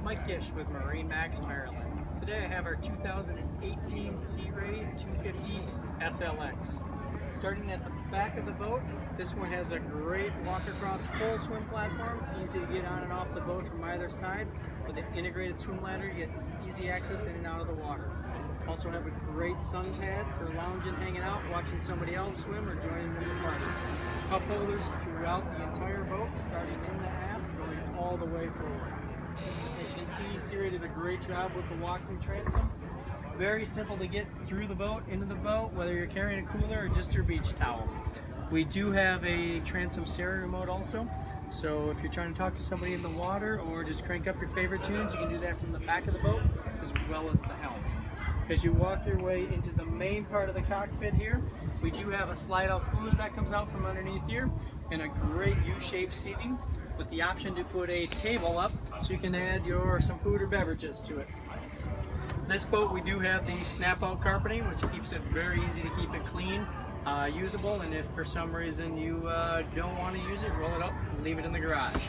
Mike Gish with MarineMax Maryland. Today I have our 2018 Sea Ray 250 SLX. Starting at the back of the boat, this one has a great walk across full swim platform, easy to get on and off the boat from either side. With an integrated swim ladder, you get easy access in and out of the water. Also have a great sun pad for lounging, hanging out, watching somebody else swim, or joining in the party. Cup holders throughout the entire boat, starting in the aft, going all the way forward. As you can see, Sea Ray did a great job with the walking transom. Very simple to get through the boat, into the boat, whether you're carrying a cooler or just your beach towel. We do have a transom stereo remote also, so if you're trying to talk to somebody in the water or just crank up your favorite tunes, you can do that from the back of the boat as well as the helm. As you walk your way into the main part of the cockpit here, we do have a slide-out cooler that comes out from underneath here, and a great U-shaped seating with the option to put a table up so you can add some food or beverages to it. This boat, we do have the snap-out carpeting, which keeps it very easy to keep it clean, usable, and if for some reason you don't want to use it, roll it up and leave it in the garage.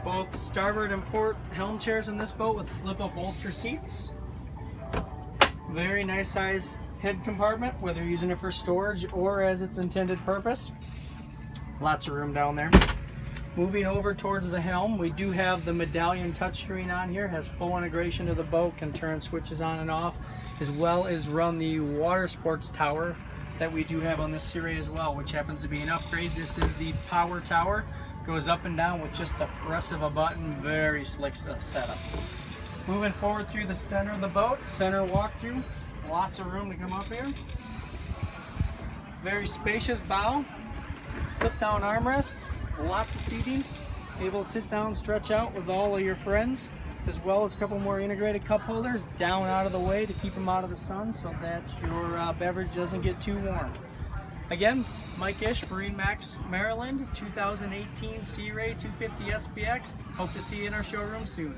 Both starboard and port helm chairs in this boat with flip-up bolster seats. Very nice size head compartment, whether you're using it for storage or as its intended purpose. Lots of room down there. Moving over towards the helm, we do have the medallion touchscreen on here. Has full integration to the boat, can turn switches on and off, as well as run the water sports tower that we do have on this Sea Ray as well, which happens to be an upgrade. This is the power tower. Goes up and down with just the press of a button. Very slick setup. Moving forward through the center of the boat, center walkthrough, lots of room to come up here. Very spacious bow, flip down armrests, lots of seating, able to sit down, stretch out with all of your friends, as well as a couple more integrated cup holders down out of the way to keep them out of the sun so that your beverage doesn't get too warm. Again, Mike Gish, MarineMax Maryland, 2018 Sea Ray 250 SPX. Hope to see you in our showroom soon.